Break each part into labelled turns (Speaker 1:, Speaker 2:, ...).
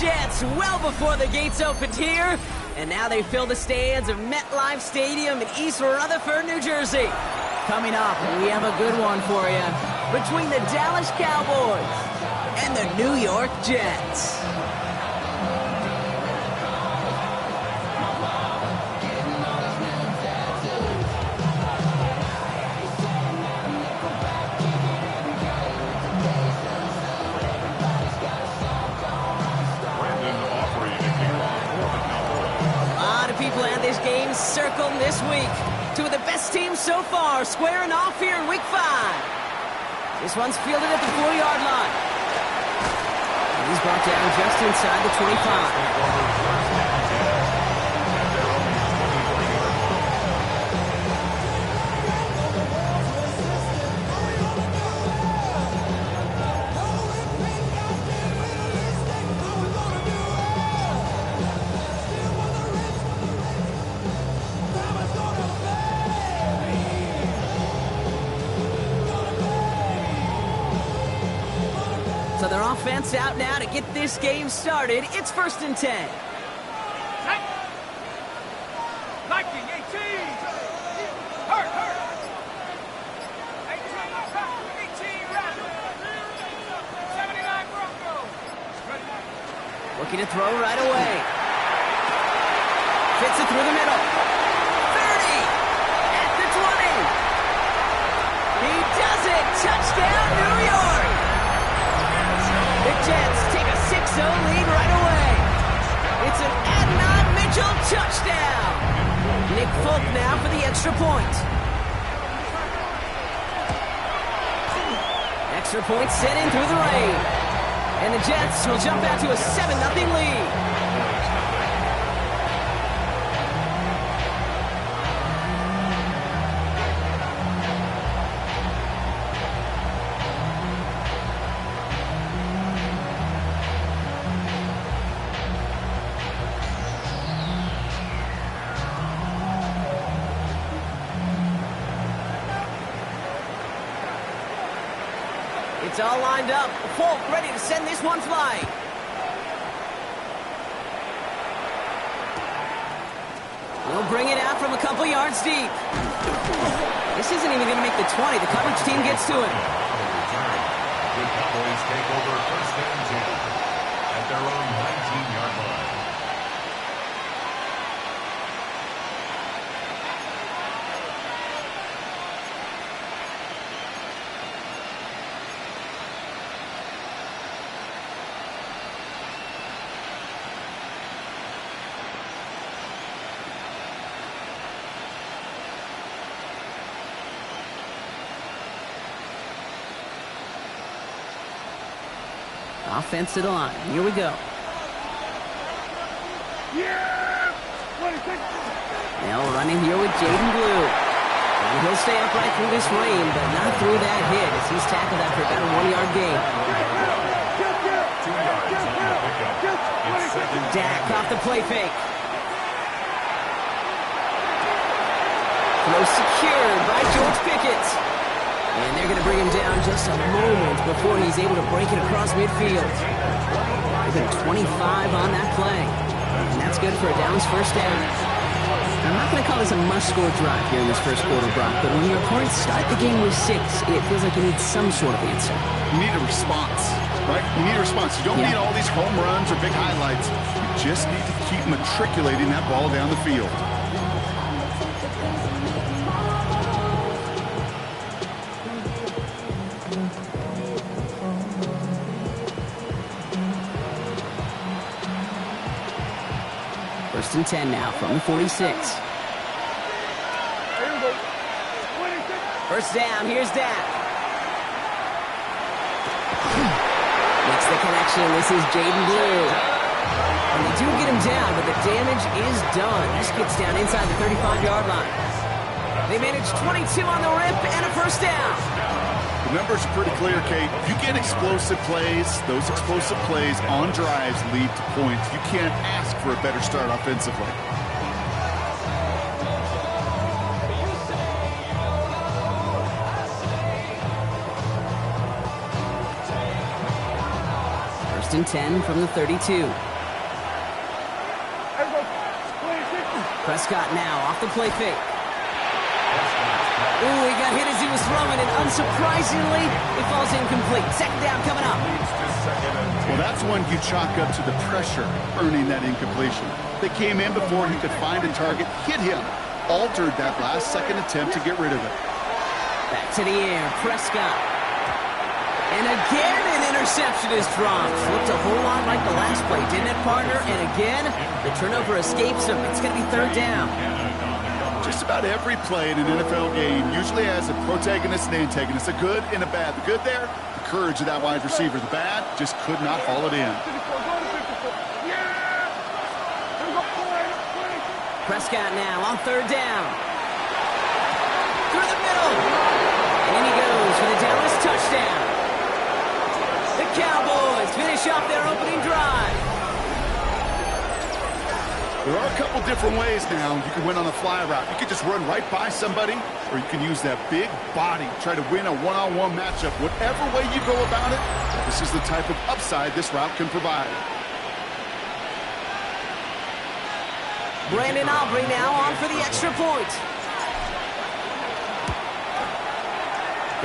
Speaker 1: Jets well before the gates opened here, and now they fill the stands of MetLife Stadium in East Rutherford, New Jersey. Coming up, we have a good one for you between the Dallas Cowboys and the New York Jets. Circled this week. Two of the best teams so far squaring off here in Week 5. This one's fielded at the 4-yard line. And he's brought down just inside the 25. So their offense out now to get this game started. It's 1st and 10.
Speaker 2: Viking 18. Hurt. 18 Raptors. 79 Broncos.
Speaker 1: Looking to throw right away. Fits it through the middle. 30. At the 20. He does it. Touchdown, New York. The Jets take a 6-0 lead right away. It's an Adnan Mitchell touchdown. Nick Folk now for the extra point. Extra point sent in through the rain. And the Jets will jump out to a 7-0 lead. It's all lined up. Folk ready to send this one flying. He'll bring it out from a couple yards deep. This isn't even going to make the 20. The coverage team gets to him.
Speaker 3: The Cowboys take over 1st and 10 at their own 19-yard line.
Speaker 1: Offense to the line. Here we go. Now running here with Jaden Blue. And he'll stay upright through this rain, but not through that hit as he's tackled after about a 1-yard gain.
Speaker 3: 2 yards on the pickup. It's 7.
Speaker 1: Dak off the play fake. Throw secured by George Pickett. And they're going to bring him down just a moment before he's able to break it across midfield. Even 25 on that play. And that's good for a Downs 1st down. I'm not going to call this a must-score drive here in this first quarter, Brock, but when your opponents start the game with 6, it feels like you need some sort of answer.
Speaker 4: You need a response, right? You need a response. You don't need all these home runs or big highlights. You just need to keep matriculating that ball down the field.
Speaker 1: First and 10 now from the 46. First down, here's Dak. Makes the connection, this is Jaden Blue. And they do get him down, but the damage is done. This gets down inside the 35-yard line. They manage 22 on the rip and a 1st down.
Speaker 4: The numbers are pretty clear, Kate. If you get explosive plays, those explosive plays on drives lead to points. You can't ask for a better start offensively.
Speaker 1: First and 10 from the 32. Prescott now off the play fake. Ooh, he got hit as he was throwing, and unsurprisingly, it falls incomplete. Second down coming up.
Speaker 4: Well, that's one you chalk up to the pressure earning that incompletion. They came in before he could find a target, hit him, altered that last-second attempt to get rid of it.
Speaker 1: Back to the air, Prescott. And again, an interception is dropped. Looked a whole lot like the last play, didn't it, partner? And again, the turnover escapes him. It's going to be third down.
Speaker 4: Just about every play in an NFL game usually has a protagonist and antagonist, a good and a bad. The good there, the courage of that wide receiver. The bad, just could not haul it in.
Speaker 1: Prescott now on third down. Through the middle. And in he goes for the Dallas touchdown. The Cowboys finish off their opening drive.
Speaker 4: There are a couple different ways now. You can win on a fly route. You can just run right by somebody, or you can use that big body, try to win a one-on-one matchup. Whatever way you go about it, this is the type of upside this route can provide.
Speaker 1: Brandon Aubrey now on for the extra point.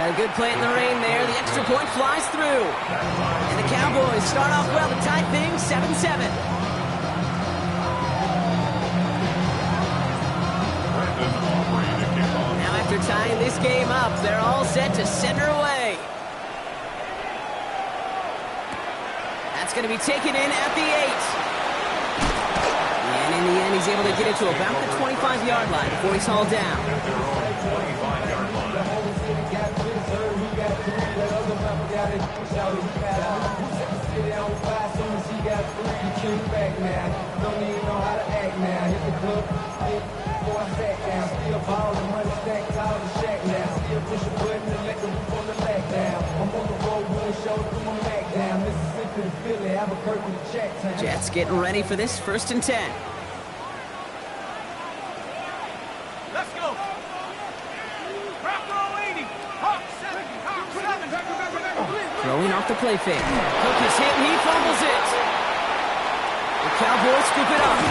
Speaker 1: Got a good play in the rain there. The extra point flies through. And the Cowboys start off well to tie things 7-7. Now after tying this game up, they're all set to send her away. That's going to be taken in at the 8. And in the end, he's able to get it to about the 25-yard line before he's hauled down. Jets getting ready for this 1st and 10.
Speaker 2: Let's go. Bronco 80. Hawk 70. Hawk 7.
Speaker 1: Throwing off the play fake. Cook is hit and he fumbles it. The Cowboys scoop it up.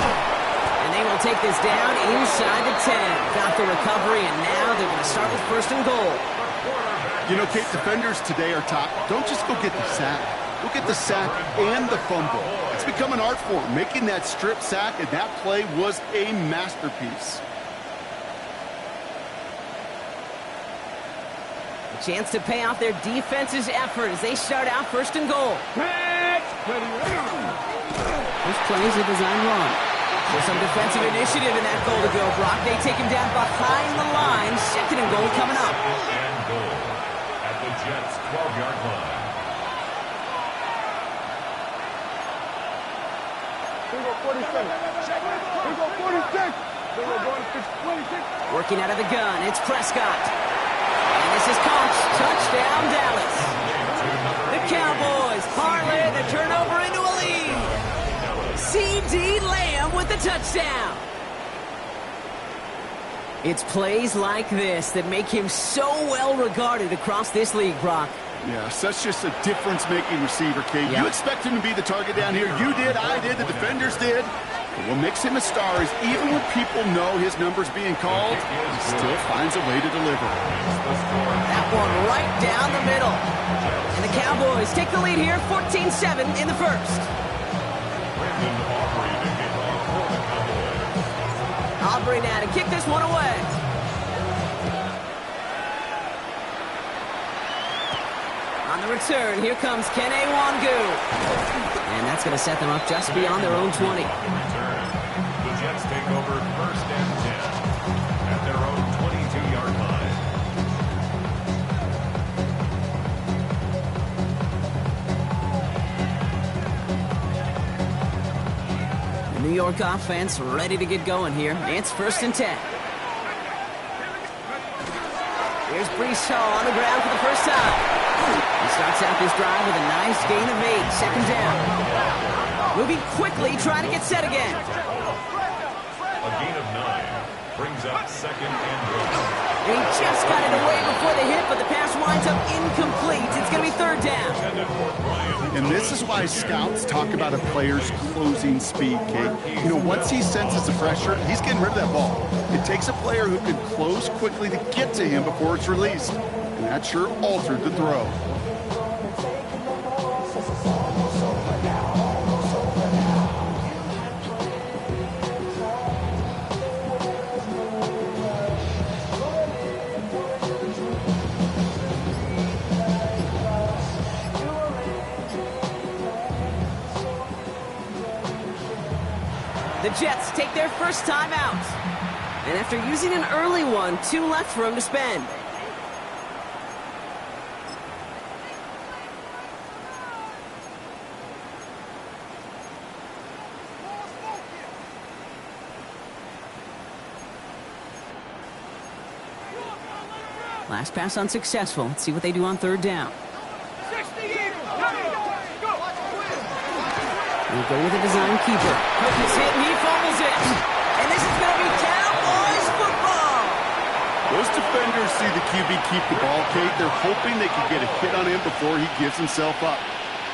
Speaker 1: And they will take this down inside the 10. Got the recovery, and now they're going to start with 1st and goal.
Speaker 4: You know, Kate, defenders today are top. Don't just go get the sack. Go get the sack and the fumble. It's become an art form. Making that strip sack, and that play was a masterpiece.
Speaker 1: A chance to pay off their defense's effort as they start out 1st and goal. This play is a design run. There's some defensive initiative in that goal to go, Brock. They take him down behind the line. 2nd and goal coming up.
Speaker 3: And goal at the Jets' 12-yard line.
Speaker 1: Working out of the gun, it's Prescott. And this is caught. Touchdown, Dallas. The Cowboys parlay the turnover into a lead. C.D. Lamb with the touchdown. It's plays like this that make him so well regarded across this league, Brock.
Speaker 4: Yeah, such just a difference-making receiver, Kate.
Speaker 1: Yeah.
Speaker 4: You expect him to be the target down here. You did, I did, the defenders did. But what makes him a star is even when people know his number's being called, he still finds a way to deliver.
Speaker 1: That one right down the middle. And the Cowboys take the lead here, 14-7 in the 1st. Aubrey now to kick this one away. On the return, here comes Kene Wangu. And that's going to set them up just beyond their own 20.
Speaker 3: The Jets take over 1st and 10 at their own 22-yard line.
Speaker 1: The New York offense ready to get going here. It's 1st and 10. Here's Breece Hall on the ground for the first time. He starts out this drive with a nice gain of 8. 2nd down. Moving quickly, trying to get set again.
Speaker 3: A gain of 9 brings up 2nd and goal.
Speaker 1: And he just got it away before the hit, but the pass winds up incomplete. It's going to be third down.
Speaker 4: And this is why scouts talk about a player's closing speed, Kate. You know, once he senses the pressure, he's getting rid of that ball. It takes a player who can close quickly to get to him before it's released. And that sure altered the throw.
Speaker 1: The Jets take their first time out. And after using an early one, 2 left for him to spend. Last pass unsuccessful. Let's see what they do on third down.
Speaker 2: 60 Eagles. Go.
Speaker 1: We'll go with a design keeper. Hook is hit and he fumbles it. And this is going to be Cowboys football.
Speaker 4: Those defenders see the QB keep the ball, Kate. They're hoping they can get a hit on him before he gives himself up.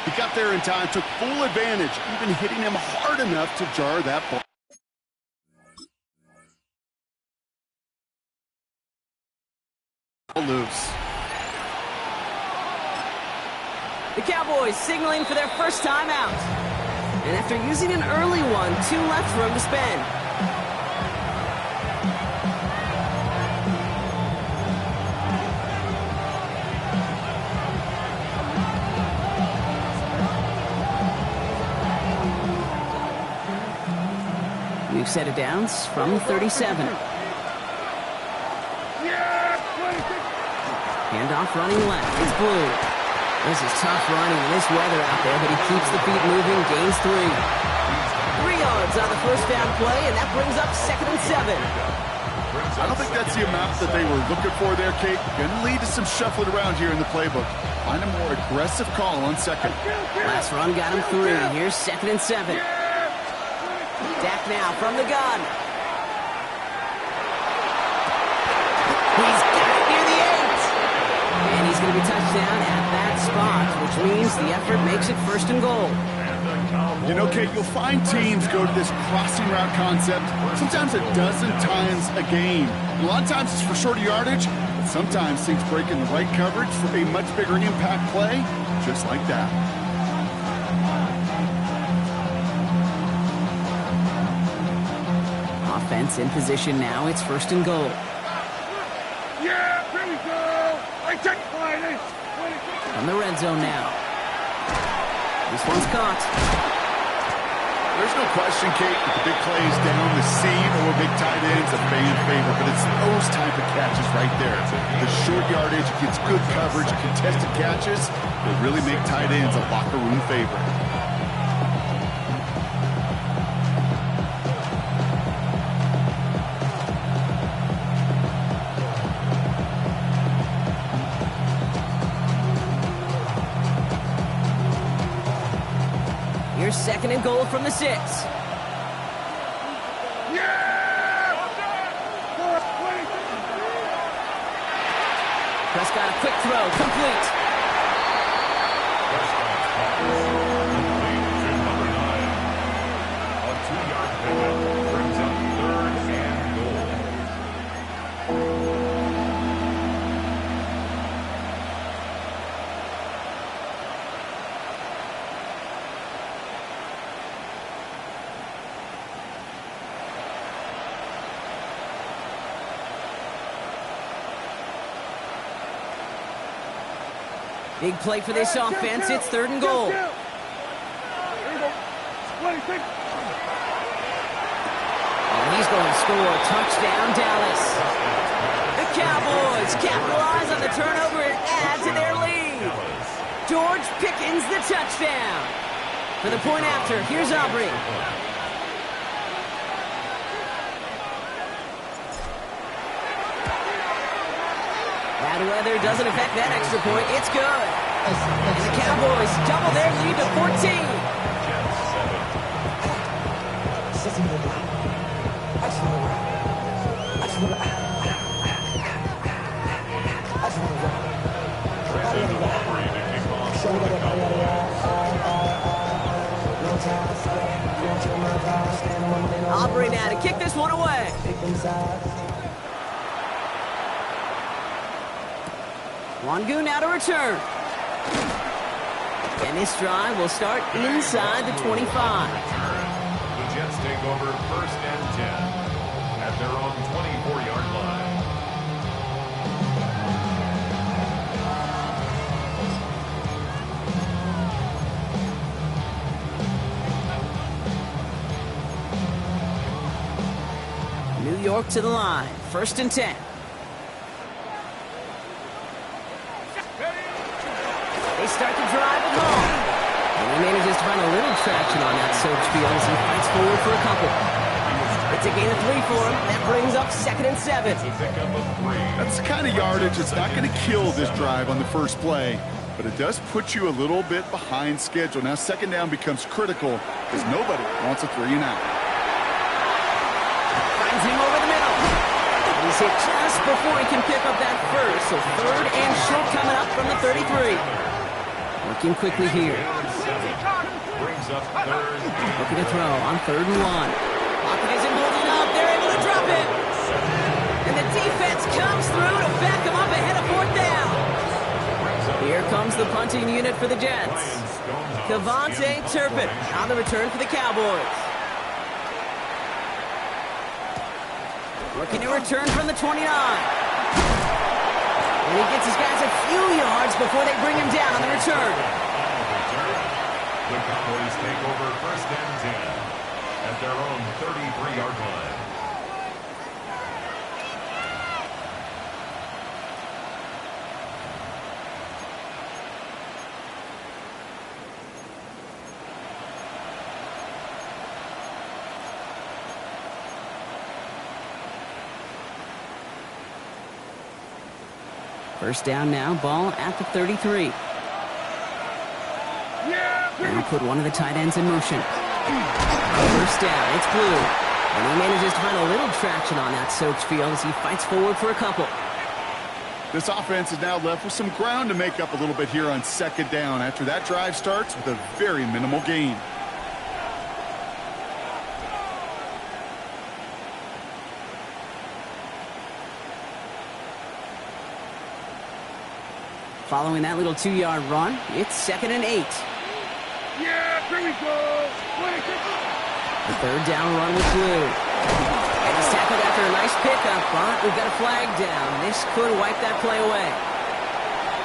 Speaker 4: He got there in time, took full advantage, even hitting him hard enough to jar that ball loose.
Speaker 1: The Cowboys signaling for their first time out. And after using an early one, 2 left for him to spend. We've set it downs from the 37. Handoff running left. It's Blue. This is tough running in this weather out there, but he keeps the feet moving, gains 3. 3 yards on the first down play, and that brings up 2nd and 7.
Speaker 4: I don't think that's the amount that they were looking for there, Kate. Going to lead to some shuffling around here in the playbook. Find a more aggressive call on second.
Speaker 1: Last run got him 3. Here's 2nd and 7. Dak now from the gun. He's got it near the 8. And he's going to be touchdown at that spot, which means the effort makes it 1st and goal.
Speaker 4: You know, Kate, you'll find teams go to this crossing route concept sometimes a dozen times a game. A lot of times it's for shorter yardage, but sometimes things break in the right coverage for a much bigger impact play, just like that.
Speaker 1: Offense in position now. It's 1st and goal.
Speaker 2: Yeah, here we go. I take Friday.
Speaker 1: From the red zone now. This one's caught.
Speaker 4: There's no question, Kate, with the big plays down the seam or big tight ends, a fan favorite, but it's those type of catches right there. The short yardage gets good coverage, contested catches that really make tight ends a locker room favorite.
Speaker 1: Here's 2nd and goal from the 6. Prescott, a quick throw, complete.
Speaker 3: Complete to number 9. A 2-yard pickup brings up 3rd and goal.
Speaker 1: Big play for this offense. It's 3rd and goal. And he's going to score. Touchdown, Dallas. The Cowboys capitalize on the turnover and add to their lead. George Pickens, the touchdown. For the point after, here's Aubrey. Bad weather doesn't affect that extra point. It's good. And the Cowboys double their lead to 14.
Speaker 3: for the Cowboys.
Speaker 1: Aubrey now to kick this one away. Wangu now to return. And this drive will start inside the 25.
Speaker 3: The Jets take over 1st and 10 at their own 24-yard line.
Speaker 1: New York to the line. 1st and 10. They start the drive with Hall. And he manages to find a little traction on that search field as he fights forward for a couple. It's a gain of 3 for him. That brings up 2nd and 7.
Speaker 4: That's the kind of yardage that's not going to kill this drive on the first play, but it does put you a little bit behind schedule. Now 2nd down becomes critical because nobody wants a 3 and out.
Speaker 1: Finds him over the middle. And he's hit just before he can pick up that first. So 3rd and short coming up from the 33. Working quickly here.
Speaker 3: Brings up 3rd.
Speaker 1: Looking to throw on 3rd and 1. Pocket isn't holding up. They're able to drop it. And the defense comes through to back him up ahead of 4th down. Here comes the punting unit for the Jets. Cavante Turpin on the return for the Cowboys. Looking to return from the 29. And he gets his guys a few yards before they bring him down on the return.
Speaker 3: The Cowboys take over 1st and 10 at their own 33-yard line.
Speaker 1: First down now, ball at the 33. Now put one of the tight ends in motion. First down, it's Blue. And he manages to find a little traction on that search field as he fights forward for a couple.
Speaker 4: This offense is now left with some ground to make up a little bit here on 2nd down after that drive starts with a very minimal gain.
Speaker 1: Following that little 2-yard run, it's 2nd and 8.
Speaker 2: Yeah, here we go.
Speaker 1: The 3rd down run with Blue. And he's tackled after a nice pickup, but we've got a flag down. This could wipe that play away.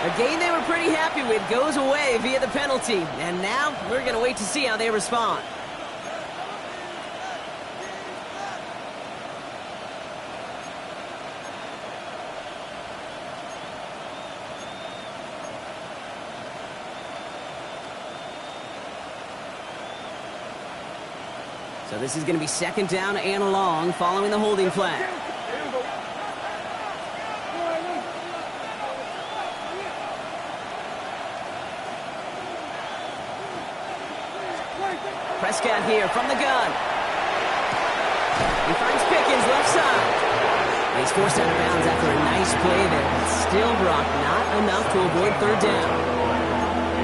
Speaker 1: A gain they were pretty happy with goes away via the penalty. And now we're going to wait to see how they respond. So this is going to be 2nd down and long following the holding flag. Prescott here from the gun. He finds Pickens left side. He's forced out of bounds after a nice play there. But still, Brock, not enough to avoid 3rd down.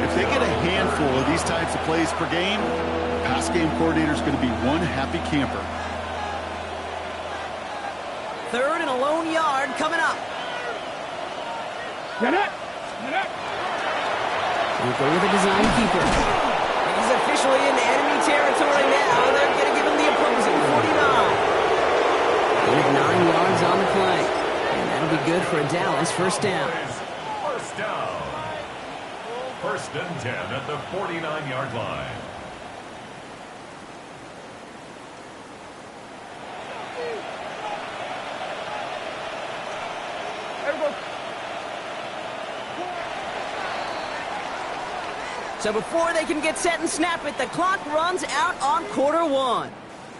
Speaker 4: If they get a handful of these types of plays per game, pass game coordinator is going to be one happy camper.
Speaker 1: 3rd and a lone yard coming up.
Speaker 2: Get it.
Speaker 1: We'll go with a design keeper. He's officially in enemy territory now. They're going to give him the opposing 49. Gain of 9 yards on the play. And that'll be good for a Dallas 1st down.
Speaker 3: First down. 1st and 10 at the 49-yard line.
Speaker 1: So before they can get set and snap it, the clock runs out on quarter 1.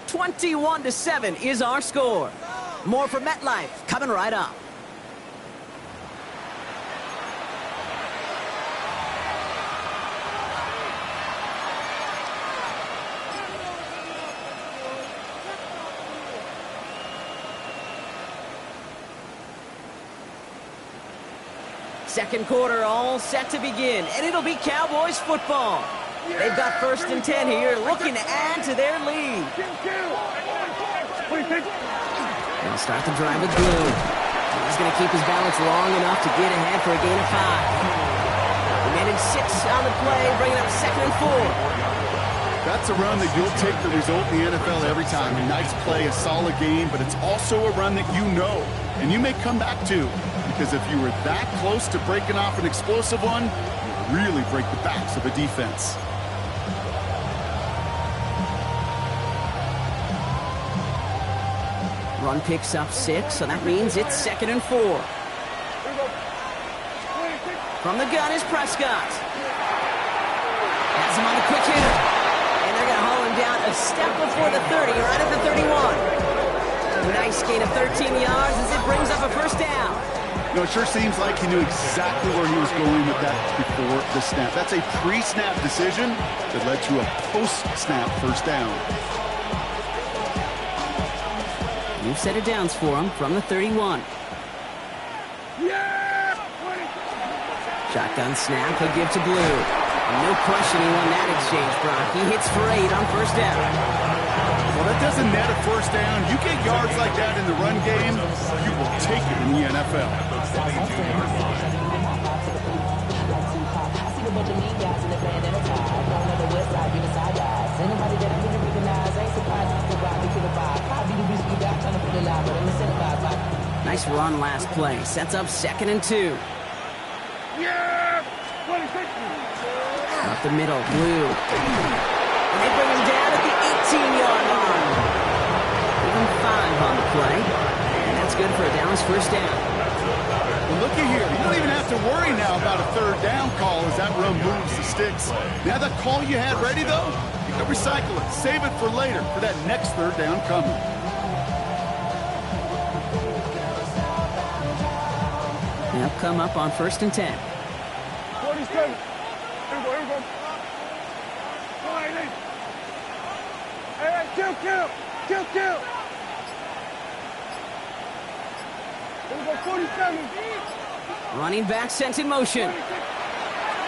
Speaker 1: 21-7 is our score. More from MetLife coming right up. Second quarter all set to begin, and it'll be Cowboys football. They've got 1st and 10 here, looking to add to their lead. They'll start the drive with Blue. He's going to keep his balance long enough to get ahead for a gain of 5. They managed 6 on the play, bringing up 2nd and 4.
Speaker 4: That's a run that you'll take the result in the NFL every time. A nice play, a solid game, but it's also a run that you know, and you may come back to, because if you were that close to breaking off an explosive one, you really break the backs of a defense.
Speaker 1: Run picks up 6, so that means it's 2nd and 4. From the gun is Prescott. Has him on the quick hitter. And they're going to haul him down a step before the 30, right at the 31. A nice gain of 13 yards as it brings up a 1st down.
Speaker 4: No, it sure seems like he knew exactly where he was going with that before the snap. That's a pre-snap decision that led to a post-snap 1st down.
Speaker 1: New set of downs for him from the 31. Shotgun snap, he'll give to Blue. No question he won that exchange, Brock. He hits for 8 on 1st down.
Speaker 4: Well, that doesn't net a 1st down. You get yards like that in the run game, you will take it in the NFL.
Speaker 1: Nice run last play. Sets up 2nd and 2. Up the middle, Blue. And they bring him down at the 18-yard line. Give him 5 on the play. And that's good for a Dallas 1st down.
Speaker 4: Well, looky here. You don't even have to worry now about a 3rd down call as that run moves the sticks. Now that call you had ready, though, you can recycle it. Save it for later for that next 3rd down coming.
Speaker 1: They'll come up on 1st and 10.
Speaker 2: 47. Here we go. Hey, kill. Here we go, 47.
Speaker 1: Running back sent in motion.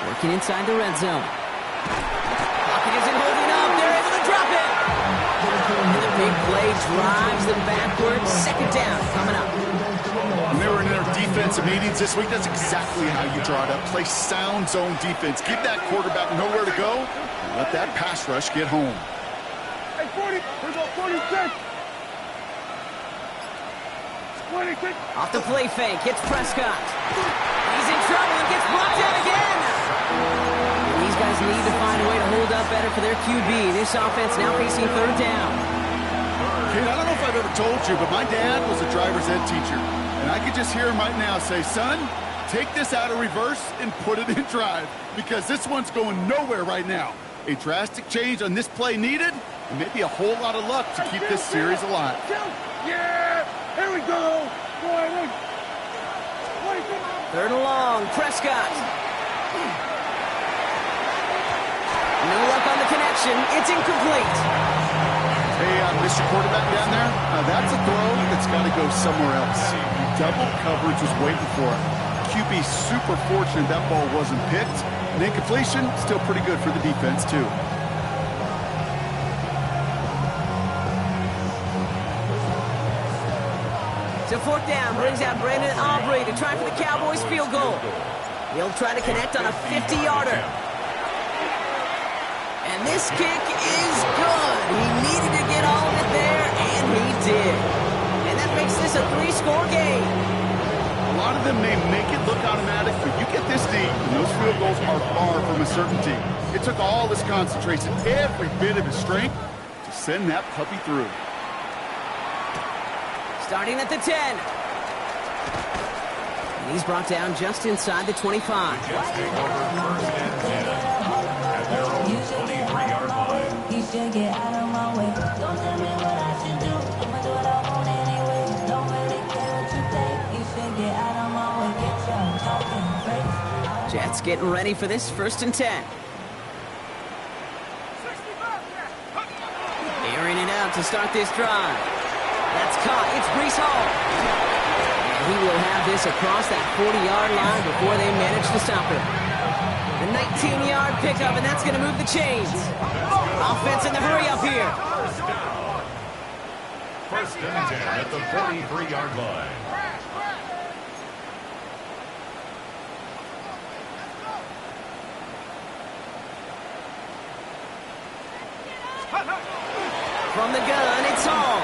Speaker 1: Working inside the red zone. Pocket isn't holding up. They're able to drop it. And the big play drives them backwards. 2nd down coming up.
Speaker 4: When they were in their defensive meetings this week, that's exactly how you draw it up. Play sound zone defense. Give that quarterback nowhere to go, and let that pass rush get home.
Speaker 2: Hey, 40. Here we go, 46. 26.
Speaker 1: Off the play fake, hits Prescott. He's in trouble and gets brought down again. And these guys need to find a way to hold up better for their QB. This offense now facing 3rd down.
Speaker 4: Kid, I don't know if I've ever told you, but my dad was a driver's ed teacher. And I could just hear him right now say, son, take this out of reverse and put it in drive, because this one's going nowhere right now. A drastic change on this play needed, and maybe a whole lot of luck to keep this series alive.
Speaker 2: Yeah, here we go.
Speaker 1: 3rd and long, Prescott. No luck on the connection. It's incomplete.
Speaker 4: Hey, Mr. Quarterback down there, that's a throw that's got to go somewhere else. Double coverage was waiting for it. QB super fortunate that ball wasn't picked. And incompletion, still pretty good for the defense, too.
Speaker 1: So 4th down brings out Brandon Aubrey to try for the Cowboys field goal. He'll try to connect on a 50-yarder. And this kick is good. He needed to get all of it there, and he did. And that makes this a 3-score game.
Speaker 4: A lot of them may make it look automatic, but you get this deep, and those field goals are far from a certainty. It took all his concentration, every bit of his strength, to send that puppy through.
Speaker 1: Starting at the 10. And he's brought down just inside the 25.
Speaker 3: Jets take over 1st and 10 at their own 23-yard line.
Speaker 5: You should get out of my way. Don't tell me what I should do. I'ma do what I want anyway. Don't really care what you think. You should get out of my way. Get your talking face.
Speaker 1: Jets getting ready for this 1st and 10. Airing it out to start this drive. That's caught. It's Breece Hall. And he will have this across that 40-yard line before they manage to stop him. A 19-yard pickup, and that's going to move the chains. Offense in the hurry-up here.
Speaker 3: First and 10 at the 43-yard line.
Speaker 1: From the gun, it's Hall.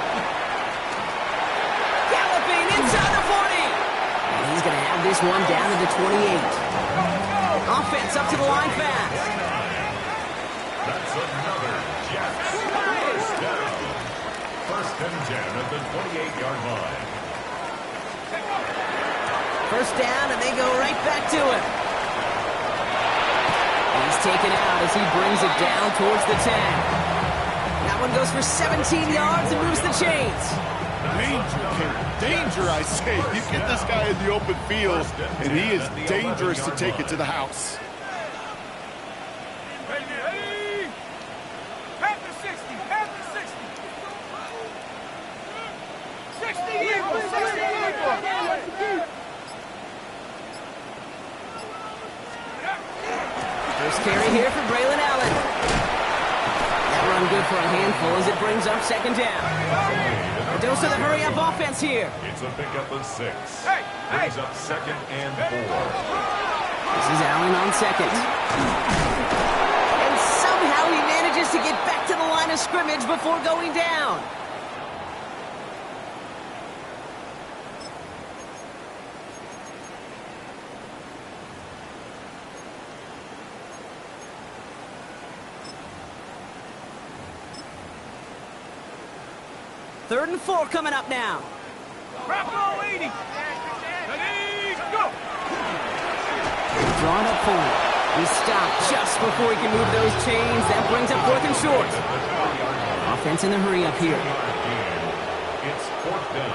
Speaker 1: Galloping inside the 40. And he's going to have this one down to the 28. Offense up to the line fast.
Speaker 3: That's another Jets first down. First and 10 at the 28-yard line.
Speaker 1: First down, and they go right back to it. He's taken out as he brings it down towards the 10. That one goes for 17 yards and moves the chains.
Speaker 4: Danger, danger, I say. You get this guy in the open field, and he is dangerous to take it to the house.
Speaker 2: Ready? Half the 60, half the 60. 60 equals, 60 equals.
Speaker 1: First carry here for Braylon Allen. Run good for a handful as it brings up second down. A dose of the hurry-up offense here.
Speaker 3: It's a pickup of 6. Brings up second and 4.
Speaker 1: This is Allen on second. And somehow he manages to get back to the line of scrimmage before going down. Third and 4 coming up now.
Speaker 2: Bravo 80. Ready, go.
Speaker 1: Drawn up forward. He stopped just before he can move those chains. That brings up fourth and short. Offense in the hurry up here.
Speaker 3: It's fourth down.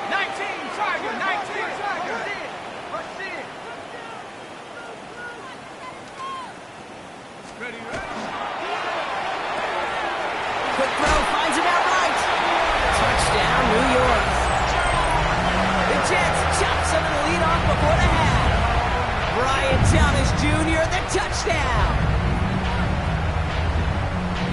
Speaker 2: 19 Tiger, 19 Tiger. Ready,
Speaker 1: Quick throw, finds him outright. Touchdown, New York. The Jets chop some of the lead off before the half. Brian Thomas Jr., the touchdown.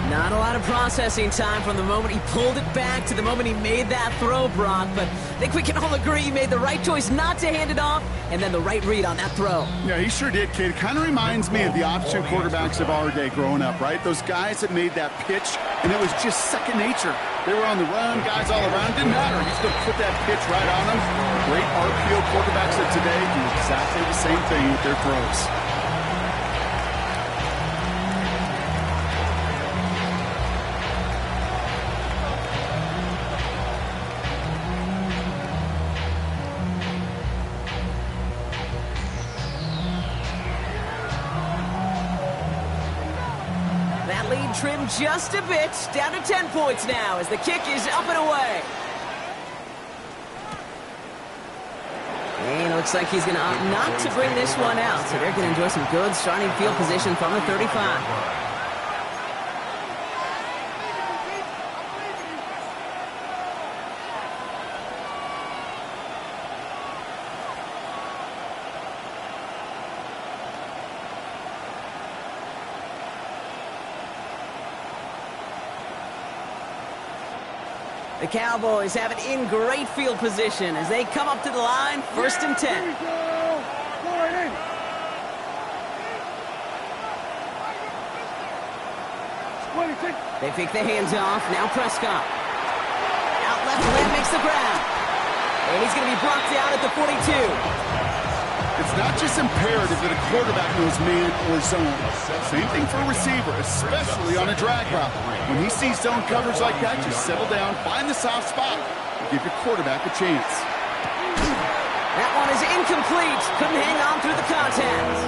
Speaker 1: Not a lot of processing time from the moment he pulled it back to the moment he made that throw, Brock, but I think we can all agree he made the right choice not to hand it off, and then the right read on that throw.
Speaker 4: Yeah, he sure did, kid. It kind of reminds me of the option quarterbacks of our day growing up, right? Those guys that made that pitch, and it was just second nature. They were on the run, guys all around. Didn't matter. He's going to put that pitch right on them. Great RPO quarterbacks of today do exactly the same thing with their throws.
Speaker 1: Trimmed just a bit, down to 10 points now as the kick is up and away. And it looks like he's going to opt not to bring this one out, so they're going to enjoy some good starting field position from the 35. The Cowboys have it in great field position as they come up to the line, first and 10. They pick the hands off. Now Prescott. Out left, Lamb makes the grab. And he's going to be brought down at the 42.
Speaker 4: It's not just imperative that a quarterback knows man or zone. Same thing for a receiver, especially on a drag route. When he sees zone coverage like that, just settle down, find the soft spot, and give your quarterback a chance.
Speaker 1: That one is incomplete. Couldn't hang on through the contact.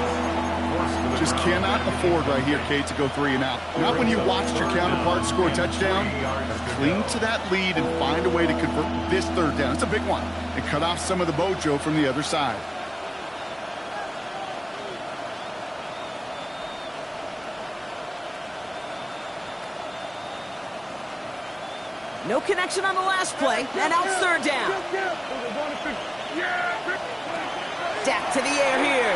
Speaker 4: Just cannot afford right here, Kate, to go 3 and out. Not when you watched your counterpart score a touchdown. Cling to that lead and find a way to convert this third down. It's a big one. And cut off some of the mojo from the other side.
Speaker 1: No connection on the last play, and now it's third down. Dak to the air here.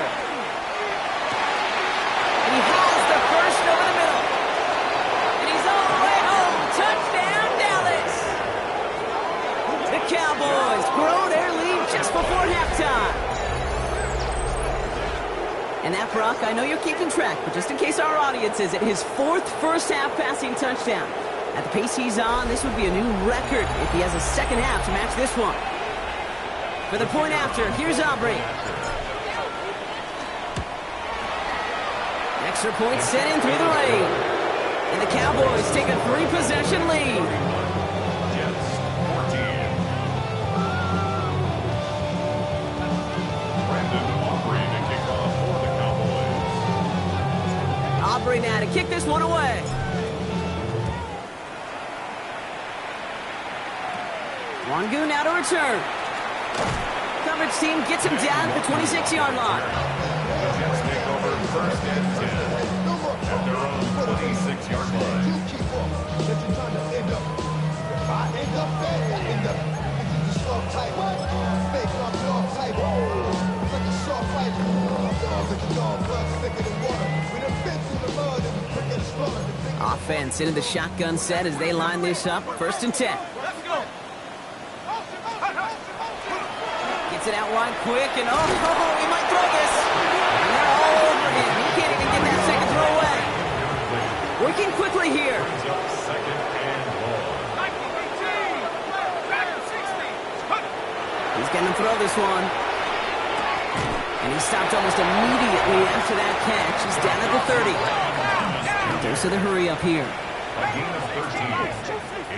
Speaker 1: He has the first over the middle. And he's all the way home. Touchdown, Dallas. The Cowboys grow their lead just before halftime. And that, Brock, I know you're keeping track, but just in case our audience isn't, his fourth first-half passing touchdown. At the pace he's on, this would be a new record if he has a second half to match this one. For the point after, here's Aubrey. Extra point set in through the rain. And the Cowboys take a 3-possession lead.
Speaker 3: Jets 14. Brandon Aubrey to kick off for the Cowboys.
Speaker 1: Aubrey now to kick this one away. Wangu now to return. Coverage team gets him down at the 26-yard line.
Speaker 3: Jets take over first and 10 at their own 26-yard line.
Speaker 1: Offense into the shotgun set as they line this up. First and 10. Gets it out wide quick, and he might throw this. And they're all over him. He can't even get that second throw away. Working quickly here.
Speaker 3: Second and long.
Speaker 1: He's going to throw this one. And he stopped almost immediately after that catch. He's down at the 30. There's the hurry up here.
Speaker 3: A gain of 13.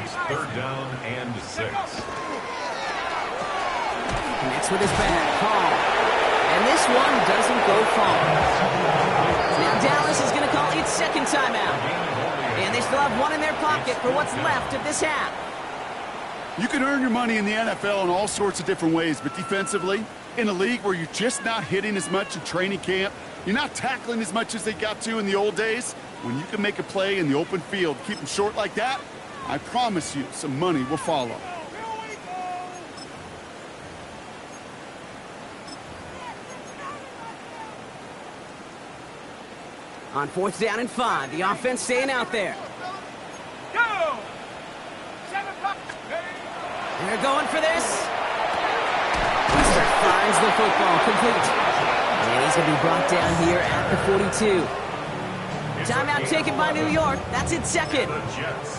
Speaker 3: It's third down and 6.
Speaker 1: Connects with his back. Call. And this one doesn't go far. Now Dallas is going to call its second timeout. And they still have one in their pocket for what's left of this half.
Speaker 4: You can earn your money in the NFL in all sorts of different ways, but defensively, in a league where you're just not hitting as much in training camp, you're not tackling as much as they got to in the old days, when you can make a play in the open field, keep them short like that, I promise you some money will follow.
Speaker 1: On fourth down and 5, the offense staying out there.
Speaker 2: Go!
Speaker 1: They're going for this. Easter finds the football complete. And he's going to be brought down here at the 42. Timeout taken by New York. That's its second.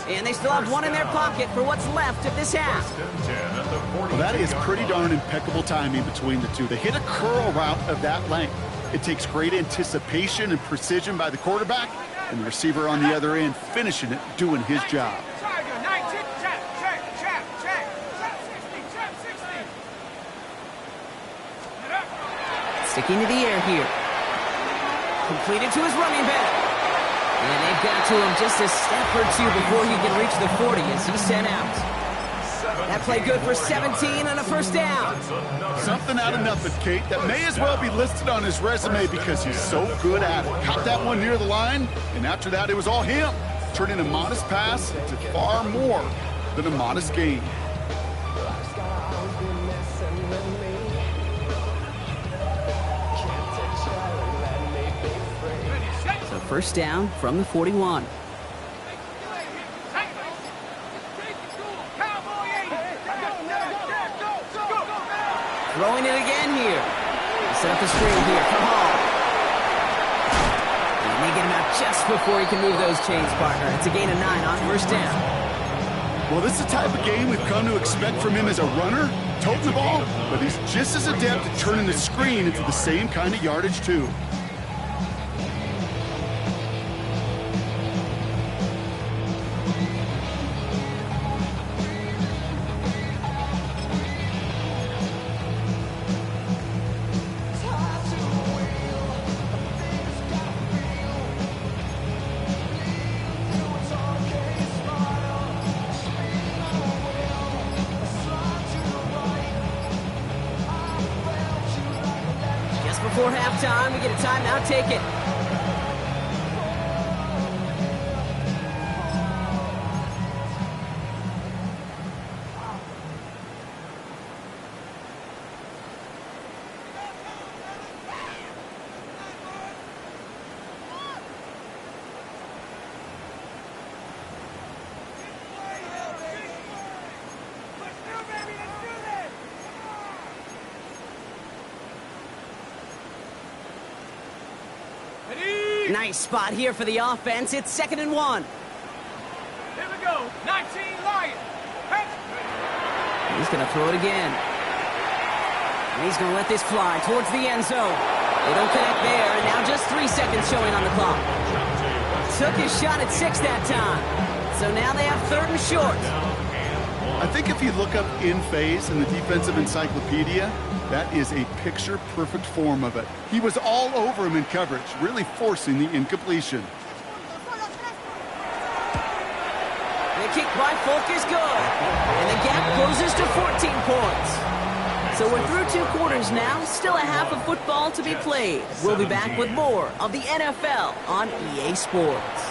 Speaker 1: And they still have one in their pocket for what's left of this half.
Speaker 4: Well, that is pretty darn impeccable timing between the two. They hit a curl route of that length. It takes great anticipation and precision by the quarterback, and the receiver on the other end finishing it, doing his job.
Speaker 1: Sticking to the air here. Completed to his running back. And they've got to him just a step or two before he can reach the 40 as he's sent out. That play good for 17 and a first down.
Speaker 4: Something out of nothing, Kate. That may as well be listed on his resume because he's so good at it. Caught that one near the line, and after that it was all him. Turning a modest pass into far more than a modest gain.
Speaker 1: So first down from the 41. Throwing it again here. Set up the screen here for Hall. And they get him out just before he can move those chains, partner. It's a gain of 9 on first down.
Speaker 4: Well, this is the type of game we've come to expect from him as a runner, toting the ball, but he's just as adept at turning the screen into the same kind of yardage, too.
Speaker 1: Before halftime, we get a timeout taken. Nice spot here for the offense. It's 2nd and 1.
Speaker 2: Here we go. 19 Lions.
Speaker 1: He's going to throw it again. And he's going to let this fly towards the end zone. They don't connect there, and now just 3 seconds showing on the clock. Took his shot at 6 that time. So now they have 3rd and short.
Speaker 4: I think if you look up in phase in the defensive encyclopedia, that is a picture-perfect form of it. He was all over him in coverage, really forcing the incompletion.
Speaker 1: The kick by Folk is good. And the gap closes to 14 points. So we're through 2 quarters now, still a half of football to be played. We'll be back with more of the NFL on EA Sports.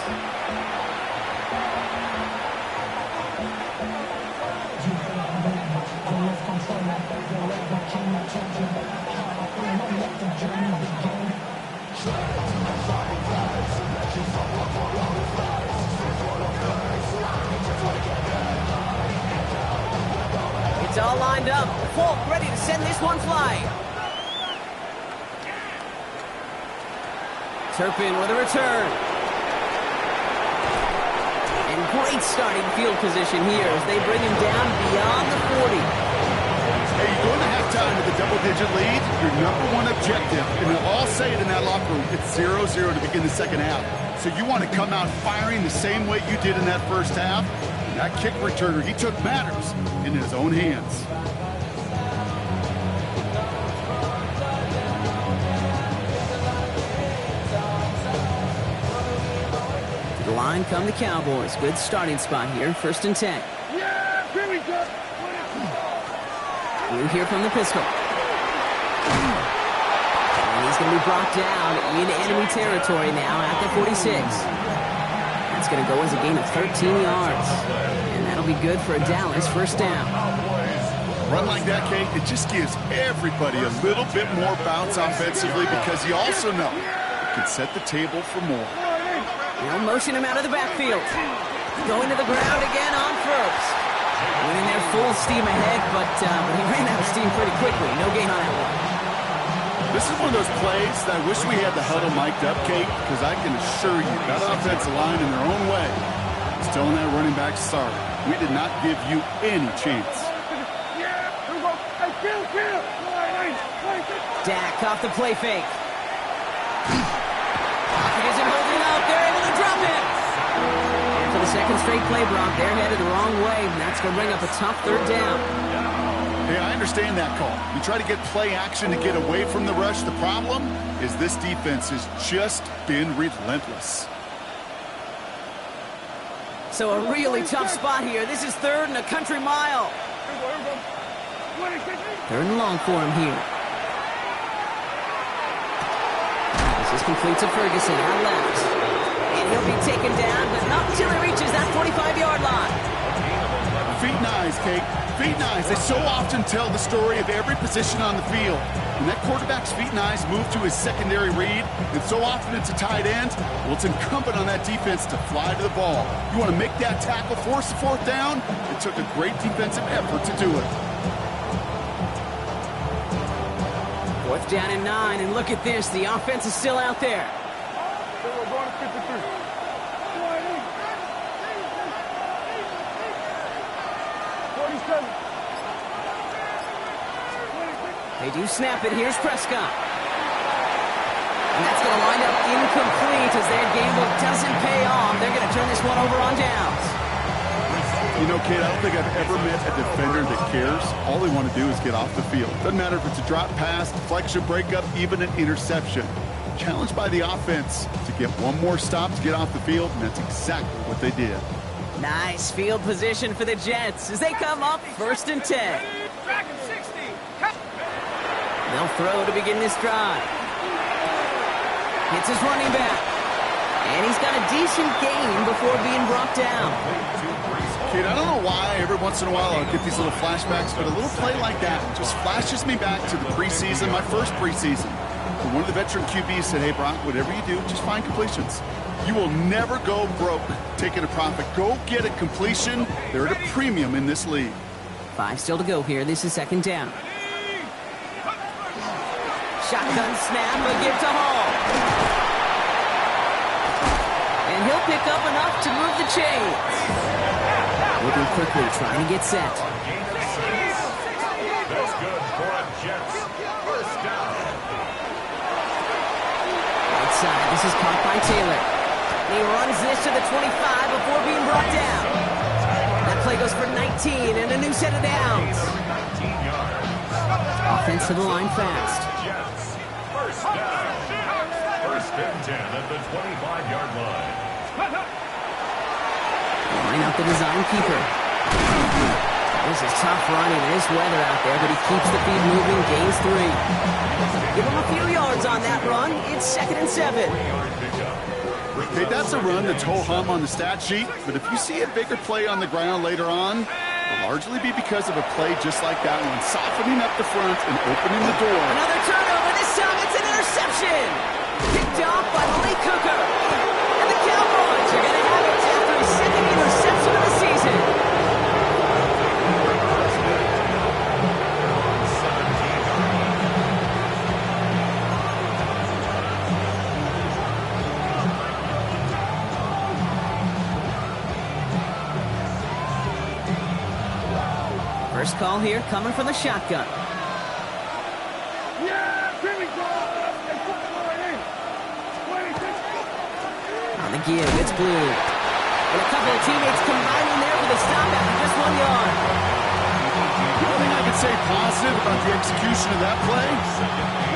Speaker 1: It's all lined up. Folk ready to send this one flying. Turpin with a return. And great starting field position here as they bring him down beyond the 40.
Speaker 4: Hey, you go into halftime with a double-digit lead, your #1 objective, and they'll all say it in that locker room, it's 0-0 to begin the second half. So you want to come out firing the same way you did in that first half. And that kick returner, he took matters in his own hands.
Speaker 1: To the line come the Cowboys. Good starting spot here, 1st and 10.
Speaker 2: Yeah, here we go.
Speaker 1: Blue here from the pistol. And he's going to be brought down in enemy territory now at the 46. That's going to go as a gain of 13 yards. And that'll be good for a Dallas 1st down.
Speaker 4: Run like that, Kate, it just gives everybody a little bit more bounce offensively because you also know it can set the table for more.
Speaker 1: They'll motion him out of the backfield. Going to the ground again on 1st. Winning there full steam ahead, but he ran out of steam pretty quickly. No gain on that one.
Speaker 4: This is one of those plays that I wish we had the huddle mic'd up, Kate, because I can assure you that offensive line in their own way is telling that running back, sorry, we did not give you any chance.
Speaker 2: Yeah, here we go. Hey, Bill.
Speaker 1: Dak off the play fake. He isn't holding up. They're able to drop it. And for the 2nd straight play, Brock, they're headed the wrong way, and that's going to bring up a tough 3rd down.
Speaker 4: Hey, I understand that call. You try to get play action to get away from the rush. The problem is this defense has just been relentless.
Speaker 1: So a really tough spot here. This is 3rd and a country mile. 3rd and long for him here. This is complete to Ferguson out left. And he'll be taken down, but not until he reaches that 45-yard line.
Speaker 4: Feet and eyes, Kate. Feet and eyes. They so often tell the story of every position on the field. When that quarterback's feet and eyes move to his secondary read, and so often it's a tight end, well, it's incumbent on that defense to fly to the ball. You want to make that tackle, force the 4th down? It took a great defensive effort to do it.
Speaker 1: 4th down and 9, and look at this. The offense is still out there.
Speaker 2: We're going to 53.
Speaker 1: They do snap it. Here's Prescott. And that's going to wind up incomplete as their gamble doesn't pay off. They're going to turn this one over on downs.
Speaker 4: You know, Kate, I don't think I've ever met a defender that cares. All they want to do is get off the field. Doesn't matter if it's a drop pass, deflection, breakup, even an interception. Challenged by the offense to get one more stop to get off the field, and that's exactly what they did.
Speaker 1: Nice field position for the Jets as they come up 1st and 10.
Speaker 2: Back in 60.
Speaker 1: They'll throw to begin this drive. Hits his running back. And he's got a decent gain before being brought down.
Speaker 4: Kid, I don't know why every once in a while I'll get these little flashbacks, but a little play like that just flashes me back to the preseason, my first preseason. And one of the veteran QBs said, hey, Brock, whatever you do, just find completions. You will never go broke taking a profit. Go get a completion. They're at a premium in this league.
Speaker 1: 5 still to go here. This is 2nd down. Shotgun snap, a give to Hall. pick up enough to move the chains. Moving quickly, trying to get set.
Speaker 3: Gain of 6. That's good for a Jets first down.
Speaker 1: Right side, this is caught by Taylor. He runs this to the 25 before being brought down. That play goes for 19 and a new set of downs.
Speaker 3: 19 yards.
Speaker 1: Offense to the line fast.
Speaker 3: Jets first down. First and 10 at the 25-yard line.
Speaker 1: Line out the design keeper. This is tough running in this weather out there, but he keeps the feed moving, gains 3. Give him a few yards on that run. It's 2nd and 7.
Speaker 4: Hey, that's a run that's ho-hum on the stat sheet, but if you see a bigger play on the ground later on, it'll largely be because of a play just like that one, softening up the front and opening the door.
Speaker 1: Another turnover. This time it's an interception. Picked off by Malik Hooker. And the Cowboys are going to have it after his 2nd interception of the season. First call here coming from the shotgun.
Speaker 2: Yeah, here we go.
Speaker 1: On the give, it's Blue. And a couple of teammates combining there for the stop after just 1 yard.
Speaker 4: The only thing I can say positive about the execution of that play